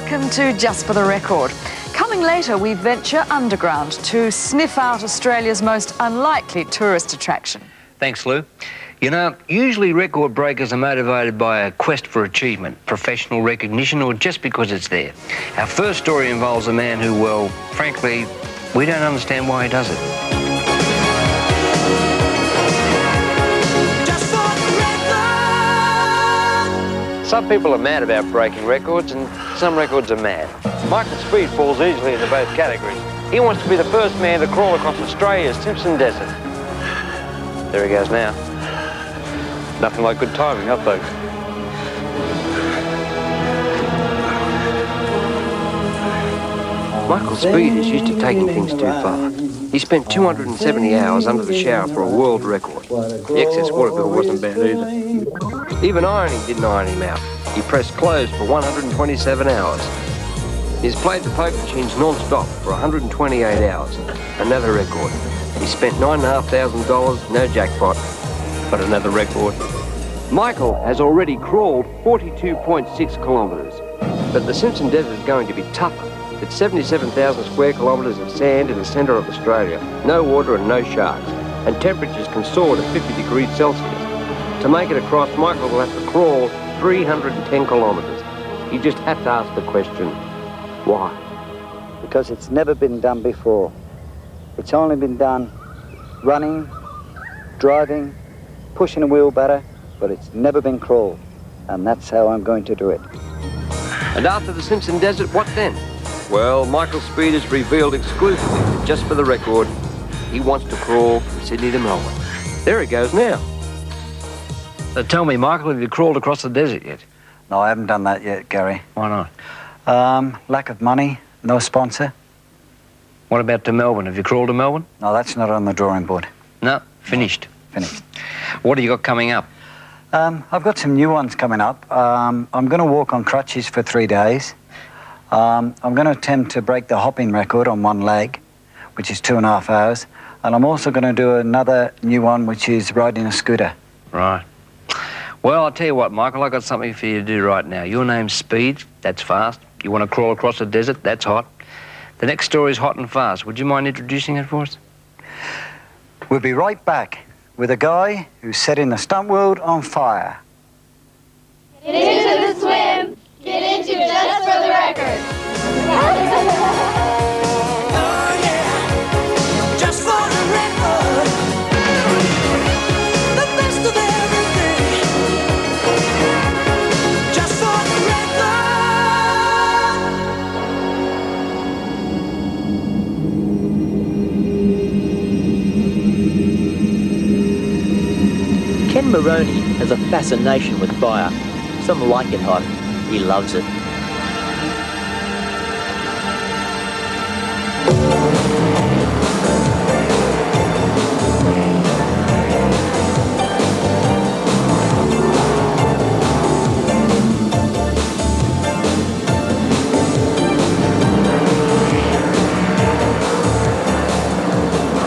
Welcome to Just for the Record. Coming later, we venture underground to sniff out Australia's most unlikely tourist attraction. Thanks, Lou. You know, usually record breakers are motivated by a quest for achievement, professional recognition, or just because it's there. Our first story involves a man who, well, frankly, we don't understand why he does it. Some people are mad about breaking records, and some records are mad. Michael Speed falls easily into both categories. He wants to be the first man to crawl across Australia's Simpson Desert. There he goes now. Nothing like good timing, huh, folks? Michael Speed is used to taking things too far. He spent 270 hours under the shower for a world record. The excess water bill wasn't bad either. Even ironing didn't iron him out. He pressed clothes for 127 hours. He's played the poker machines non-stop for 128 hours. Another record. He spent $9,500, no jackpot, but another record. Michael has already crawled 42.6 kilometres. But the Simpson Desert is going to be tougher. It's 77,000 square kilometres of sand in the centre of Australia. No water and no sharks. And temperatures can soar to 50 degrees Celsius. To make it across, Michael will have to crawl 310 kilometres. You just have to ask the question, why? Because it's never been done before. It's only been done running, driving, pushing a wheelbarrow, but it's never been crawled. And that's how I'm going to do it. And after the Simpson Desert, what then? Well, Michael Speed has revealed exclusively that Just for the Record, he wants to crawl from Sydney to Melbourne. There he goes now. So tell me, Michael, have you crawled across the desert yet? No, I haven't done that yet, Gary. Why not? Lack of money, no sponsor. What about to Melbourne? Have you crawled to Melbourne? No, that's not on the drawing board. No, finished. Finished. What have you got coming up? I've got some new ones coming up. I'm going to walk on crutches for 3 days. I'm going to attempt to break the hopping record on one leg, which is 2.5 hours. And I'm also going to do another new one, which is riding a scooter. Right. Well, I'll tell you what, Michael, I've got something for you to do right now. Your name's Speed, that's fast. You want to crawl across the desert, that's hot. The next story is hot and fast. Would you mind introducing it for us? We'll be right back with a guy who's setting the stunt world on fire. Get into the swim. Get into Just for the Record. Oh yeah, just for the record. The best of everything. Just for the record. Ken Maroney has a fascination with fire. Some like it hot. He loves it.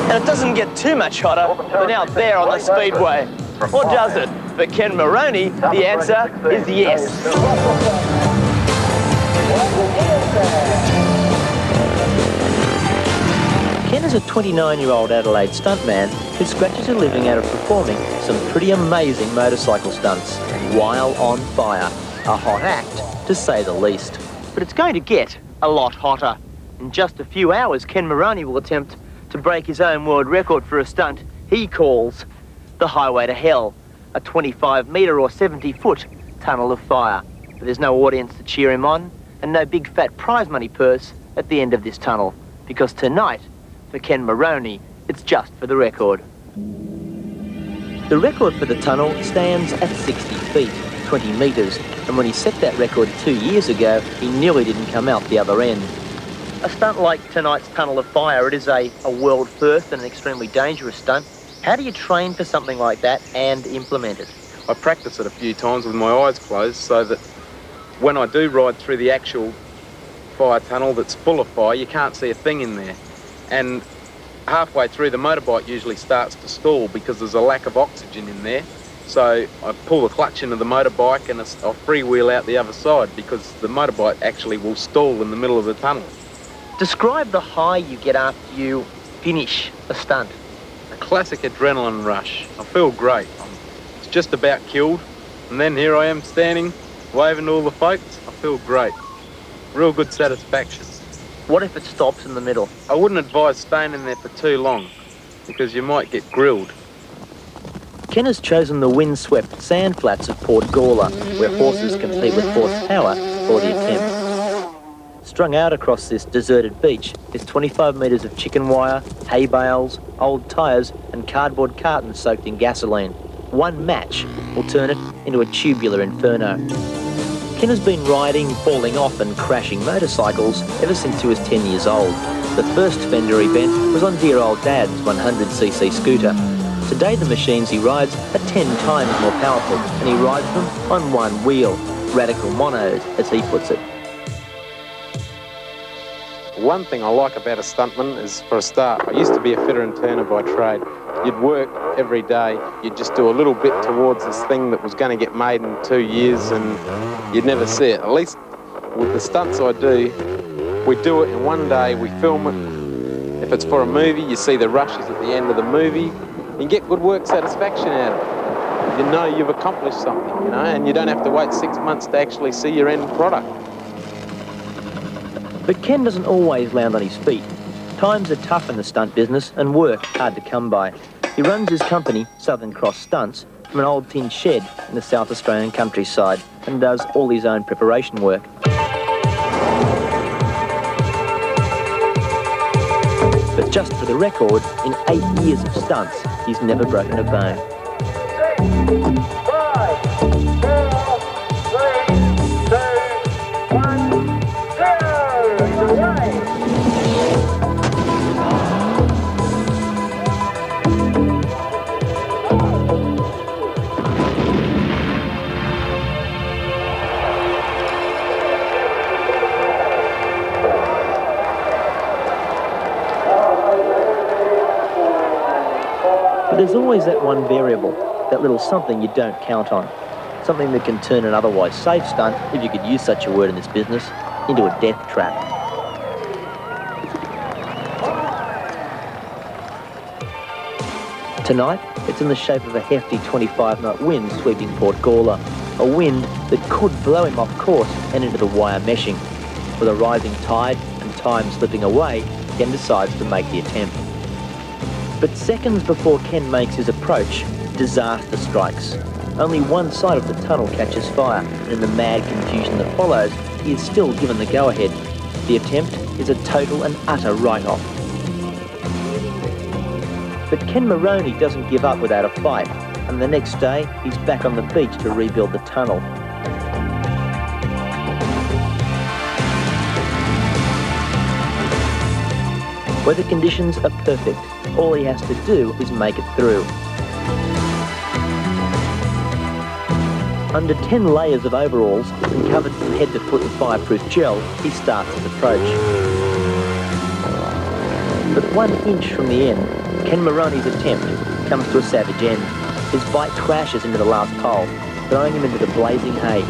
And it doesn't get too much hotter than out there on the speedway. Or does it? For Ken Maroney, the answer is yes. Ken is a 29-year-old Adelaide stuntman who scratches a living out of performing some pretty amazing motorcycle stunts while on fire. A hot act, to say the least. But it's going to get a lot hotter. In just a few hours, Ken Maroney will attempt to break his own world record for a stunt he calls the Highway to Hell, a 25-metre or 70-foot tunnel of fire. But there's no audience to cheer him on and no big fat prize money purse at the end of this tunnel. Because tonight, for Ken Maroney, it's just for the record. The record for the tunnel stands at 60 feet, 20 metres, and when he set that record 2 years ago, he nearly didn't come out the other end. A stunt like tonight's tunnel of fire, it is a world first and an extremely dangerous stunt. How do you train for something like that and implement it? I practice it a few times with my eyes closed so that when I do ride through the actual fire tunnel that's full of fire, you can't see a thing in there. And halfway through, the motorbike usually starts to stall because there's a lack of oxygen in there. So I pull the clutch into the motorbike and I'll freewheel out the other side because the motorbike actually will stall in the middle of the tunnel. Describe the high you get after you finish a stunt. A classic adrenaline rush. I feel great. It's just about killed, and then here I am standing, waving to all the folks. I feel great. Real good satisfaction. What if it stops in the middle? I wouldn't advise staying in there for too long because you might get grilled. Ken has chosen the windswept sand flats of Port Gawler, where horses compete with horsepower for the attempt. Strung out across this deserted beach is 25 metres of chicken wire, hay bales, old tyres and cardboard cartons soaked in gasoline. One match will turn it into a tubular inferno. Ken has been riding, falling off and crashing motorcycles ever since he was 10 years old. The first fender event was on dear old Dad's 100cc scooter. Today the machines he rides are 10 times more powerful and he rides them on one wheel. Radical monos, as he puts it. One thing I like about a stuntman is, for a start, I used to be a fitter and turner by trade. You'd work every day, you'd just do a little bit towards this thing that was going to get made in 2 years and you'd never see it. At least with the stunts I do, we do it in one day, we film it. If it's for a movie, you see the rushes at the end of the movie, you get good work satisfaction out of it. You know you've accomplished something, you know, and you don't have to wait 6 months to actually see your end product. But Ken doesn't always land on his feet. Times are tough in the stunt business and work hard to come by. He runs his company, Southern Cross Stunts, from an old tin shed in the South Australian countryside and does all his own preparation work. But just for the record, in 8 years of stunts, he's never broken a bone. 5, 4, 3, 2, 1, 0, away! But there's always that one variable, that little something you don't count on. Something that can turn an otherwise safe stunt, if you could use such a word in this business, into a death trap. Tonight, it's in the shape of a hefty 25-knot wind sweeping Port Gawler, a wind that could blow him off course and into the wire meshing. With a rising tide and time slipping away, Ken decides to make the attempt. But seconds before Ken makes his approach, disaster strikes. Only one side of the tunnel catches fire, and in the mad confusion that follows, he is still given the go-ahead. The attempt is a total and utter write-off. But Ken Moroney doesn't give up without a fight, and the next day, he's back on the beach to rebuild the tunnel. Weather conditions are perfect. All he has to do is make it through. Under 10 layers of overalls and covered from head to foot in fireproof gel, he starts his approach. But 1 inch from the end, Ken Moroney's attempt comes to a savage end. His bike crashes into the last pole, throwing him into the blazing hay.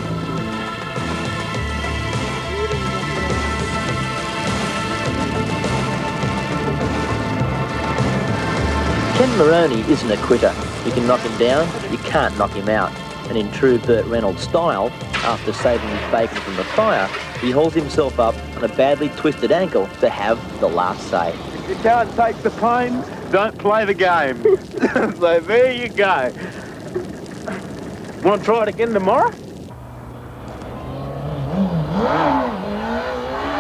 Ken Moroney isn't a quitter. You can knock him down, you can't knock him out. And in true Burt Reynolds style, after saving his bacon from the fire, he hauls himself up on a badly twisted ankle to have the last say. If you can't take the pain, don't play the game. So there you go. Want to try it again tomorrow?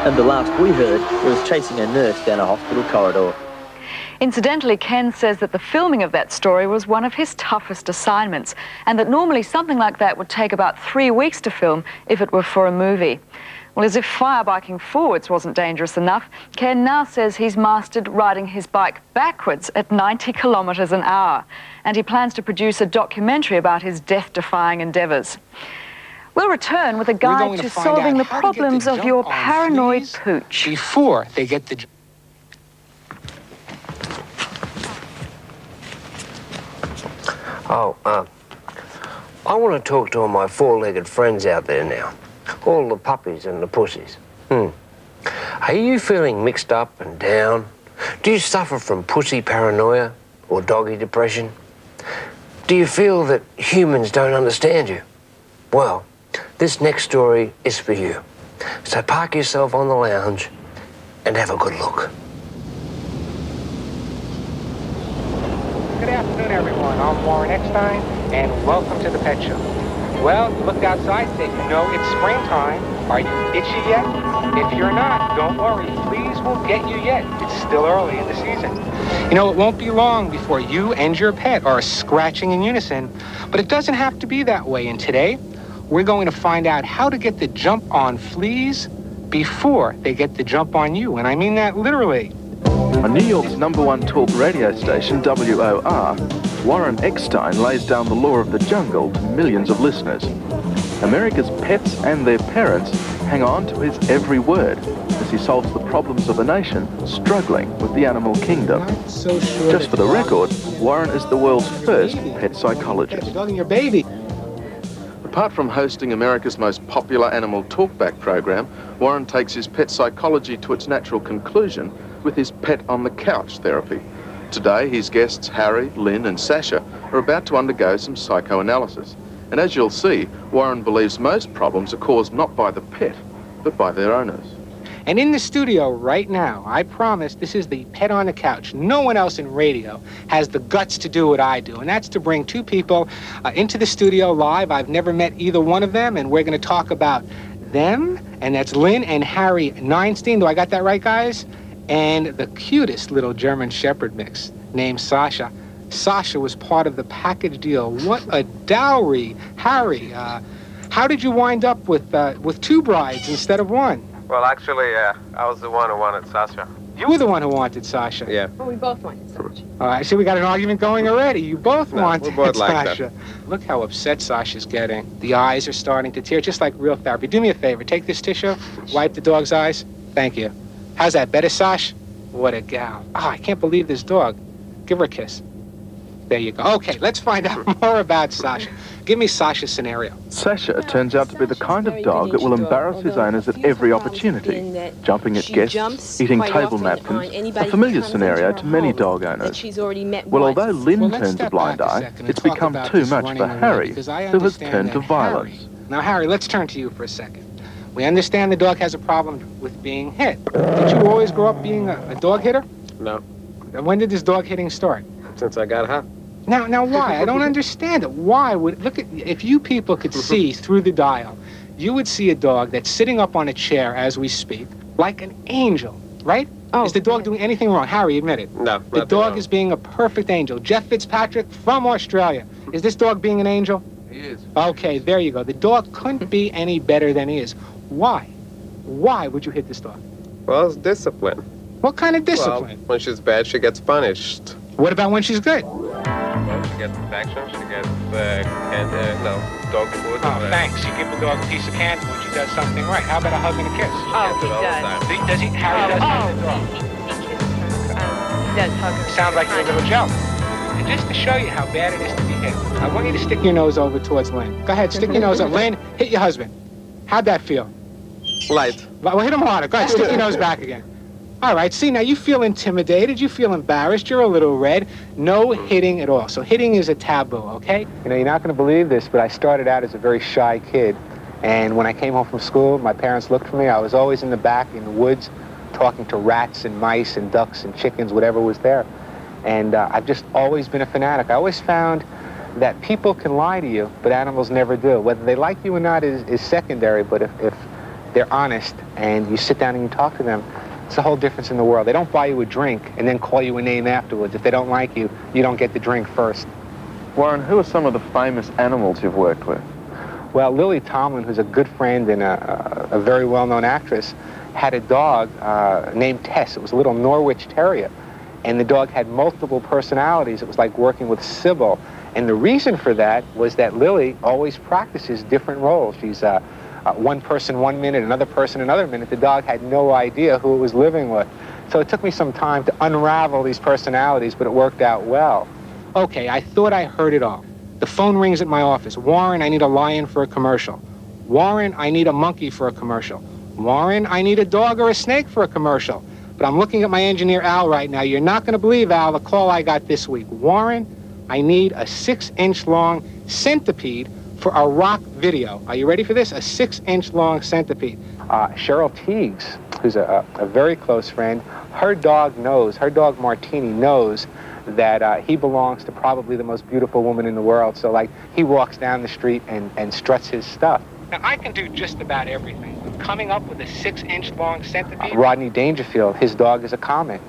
And the last we heard, he was chasing a nurse down a hospital corridor. Incidentally, Ken says that the filming of that story was one of his toughest assignments, and that normally something like that would take about 3 weeks to film if it were for a movie. Well, as if firebiking forwards wasn't dangerous enough, Ken now says he's mastered riding his bike backwards at 90 kilometres an hour, and he plans to produce a documentary about his death-defying endeavours. We'll return with a guide to solving the problems of your paranoid pooch. Before they get the... Oh, I want to talk to all my four-legged friends out there now. All the puppies and the pussies. Are you feeling mixed up and down? Do you suffer from pussy paranoia or doggy depression? Do you feel that humans don't understand you? Well, this next story is for you. So park yourself on the lounge and have a good look. Good afternoon, everyone. I'm Warren Eckstein, and welcome to the Pet Show. Well, you looked outside today. You know it's springtime. Are you itchy yet? If you're not, don't worry. Fleas won't get you yet. It's still early in the season. You know, it won't be long before you and your pet are scratching in unison. But it doesn't have to be that way. And today, we're going to find out how to get the jump on fleas before they get the jump on you. And I mean that literally. On New York's #1 talk radio station, WOR, Warren Eckstein lays down the law of the jungle to millions of listeners. America's pets and their parents hang on to his every word as he solves the problems of a nation struggling with the animal kingdom. Just for the record, Warren is the world's first pet psychologist. Your baby. Apart from hosting America's most popular animal talkback program, Warren takes his pet psychology to its natural conclusion with his pet on the couch therapy. Today, his guests Harry, Lynn and Sasha are about to undergo some psychoanalysis. And as you'll see, Warren believes most problems are caused not by the pet, but by their owners. And in the studio right now, I promise this is the pet on the couch. No one else in radio has the guts to do what I do, and that's to bring two people into the studio live. I've never met either one of them, and we're going to talk about them, and that's Lynn and Harry Neinstein. Do I got that right, guys? And the cutest little German Shepherd mix named Sasha. Sasha was part of the package deal. What a dowry. Harry, how did you wind up with two brides instead of one? Well, actually, I was the one who wanted Sasha. You were the one who wanted Sasha. Yeah. Well, we both wanted Sasha. All right, see, we got an argument going already. You both wanted we're both like Sasha. Look how upset Sasha's getting. The eyes are starting to tear, just like real therapy. Do me a favor. Take this tissue, wipe the dog's eyes. Thank you. How's that? Better, Sash? What a gal. Oh, I can't believe this dog. Give her a kiss. There you go. Okay, let's find out more about Sasha. Give me Sasha's scenario. Sasha turns out to be the kind of dog that will embarrass his owners at every opportunity, jumping at guests, eating table napkins, a familiar scenario to many dog owners. Well, although Lynn turns a blind eye, it's become too much for Harry, who has turned to violence. Now, Harry, let's turn to you for a second. We understand the dog has a problem with being hit. Did you always grow up being a dog hitter? No. When did this dog hitting start? Since I got her. Now why? I don't understand it. Why would, look at, if you people could see through the dial, you would see a dog that's sitting up on a chair as we speak, like an angel, right? Oh. Is the dog doing anything wrong? Harry, admit it. No. The dog is being a perfect angel. Jeff Fitzpatrick from Australia. Is this dog being an angel? He is. Okay, there you go. The dog couldn't be any better than he is. Why? Why would you hit this dog? Well, it's discipline. What kind of discipline? Well, when she's bad, she gets punished. What about when she's good? Well, she gets affection, she gets, dog food. Oh, thanks. You give the dog a piece of candy when she does something right. How about a hug and a kiss? Oh, he does. Does he? Harry does hug the dog. He does hug her. Sounds like you're a little jealous. And just to show you how bad it is to be hit, I want you to stick your nose over towards Lynn. Go ahead, stick your nose up. Lynn, hit your husband. How'd that feel? Light. Well, hit him harder. Go ahead, stick your nose back again. All right, see, now you feel intimidated, you feel embarrassed, you're a little red. No hitting at all. So hitting is a taboo, okay? You know, you're not going to believe this, but I started out as a very shy kid. And when I came home from school, my parents looked for me. I was always in the back in the woods talking to rats and mice and ducks and chickens, whatever was there. And I've just always been a fanatic. I always found that people can lie to you, but animals never do. Whether they like you or not is secondary, but if they're honest and you sit down and you talk to them, it's a whole difference in the world. They don't buy you a drink and then call you a name afterwards. If they don't like you, you don't get the drink first. Warren, who are some of the famous animals you've worked with? Well, Lily Tomlin, who's a good friend and a very well-known actress, had a dog named Tess. It was a little Norwich Terrier. And the dog had multiple personalities. It was like working with Sybil. And the reason for that was that Lily always practices different roles. She's one person 1 minute, another person another minute. The dog had no idea who it was living with. So it took me some time to unravel these personalities, but it worked out well. Okay, I thought I heard it all. The phone rings at my office. Warren, I need a lion for a commercial. Warren, I need a monkey for a commercial. Warren, I need a dog or a snake for a commercial. But I'm looking at my engineer, Al, right now. You're not going to believe, Al, the call I got this week. Warren, I need a 6-inch long centipede for a rock video. Are you ready for this? A 6-inch long centipede. Cheryl Teagues, who's a very close friend, her dog Martini knows that he belongs to probably the most beautiful woman in the world. So, like, he walks down the street and struts his stuff. Now, I can do just about everything. Coming up with a 6-inch long centipede. Rodney Dangerfield, his dog is a comic.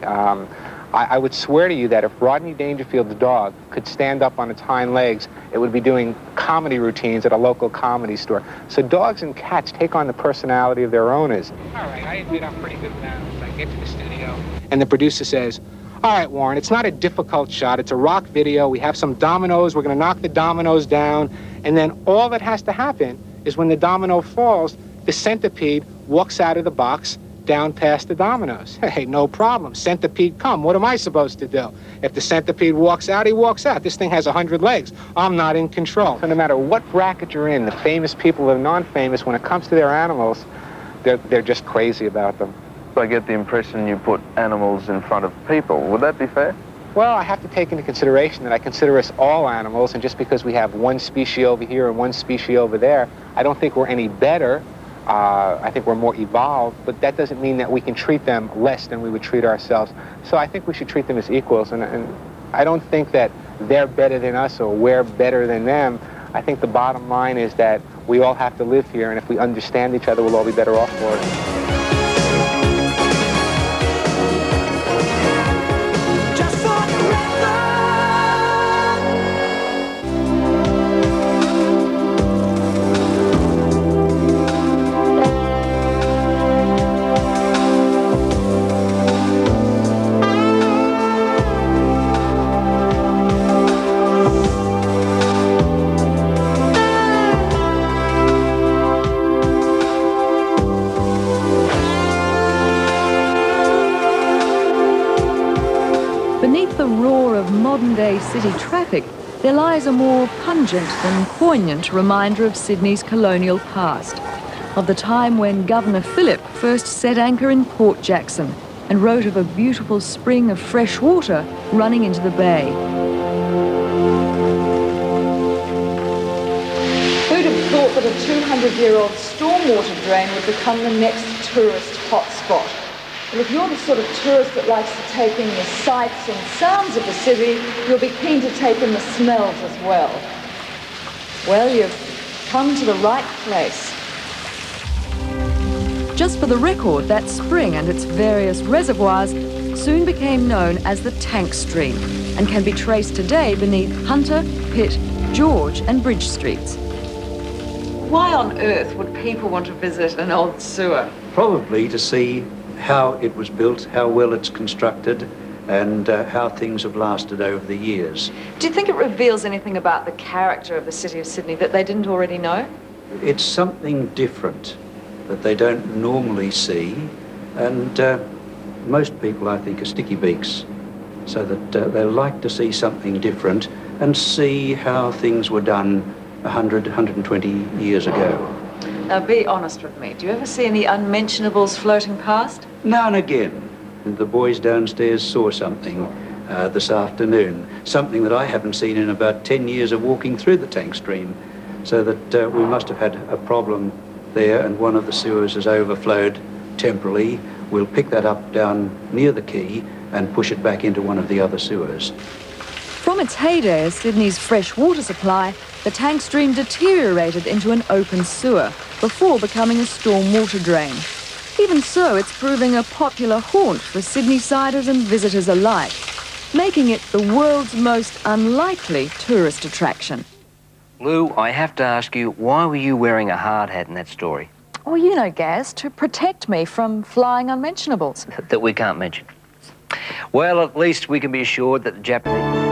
I would swear to you that if Rodney Dangerfield's dog could stand up on its hind legs, it would be doing comedy routines at a local comedy store. So dogs and cats take on the personality of their owners. All right, I admit I'm pretty good with animals. I get to the studio, and the producer says, all right, Warren, it's not a difficult shot. It's a rock video. We have some dominoes. We're going to knock the dominoes down. And then all that has to happen is when the domino falls, the centipede walks out of the box down past the dominoes. Hey, no problem. Centipede come. What am I supposed to do? If the centipede walks out, he walks out. This thing has 100 legs. I'm not in control. So no matter what bracket you're in, the famous people or the non-famous, when it comes to their animals, they're just crazy about them. I get the impression you put animals in front of people. Would that be fair? Well, I have to take into consideration that I consider us all animals, and just because we have one species over here and one species over there, I don't think we're any better. I think we're more evolved, but that doesn't mean that we can treat them less than we would treat ourselves. So I think we should treat them as equals, and I don't think that they're better than us or we're better than them. I think the bottom line is that we all have to live here, and if we understand each other, we'll all be better off for it. Beneath the roar of modern-day city traffic, there lies a more pungent than poignant reminder of Sydney's colonial past, of the time when Governor Phillip first set anchor in Port Jackson and wrote of a beautiful spring of fresh water running into the bay. Who'd have thought that a 200-year-old stormwater drain would become the next tourist hotspot? Well, if you're the sort of tourist that likes to take in the sights and sounds of the city, you'll be keen to take in the smells as well. Well, you've come to the right place. Just for the record, that spring and its various reservoirs soon became known as the Tank Stream and can be traced today beneath Hunter, Pitt, George and Bridge Streets. Why on earth would people want to visit an old sewer? Probably to see how it was built, how well it's constructed, and how things have lasted over the years. Do you think it reveals anything about the character of the city of Sydney that they didn't already know? It's something different that they don't normally see, and most people, I think, are sticky beaks, so that they like to see something different and see how things were done 100, 120 years ago. Now, be honest with me. Do you ever see any unmentionables floating past? Now and again. The boys downstairs saw something this afternoon, something that I haven't seen in about 10 years of walking through the Tank Stream, so that we must have had a problem there and one of the sewers has overflowed temporarily. We'll pick that up down near the quay and push it back into one of the other sewers. From its heyday as Sydney's fresh water supply, the Tank Stream deteriorated into an open sewer before becoming a stormwater drain. Even so, it's proving a popular haunt for Sydney-siders and visitors alike, making it the world's most unlikely tourist attraction. Lou, I have to ask you, why were you wearing a hard hat in that story? Well, you know, Gaz, to protect me from flying unmentionables. That we can't mention. Well, at least we can be assured that the Japanese...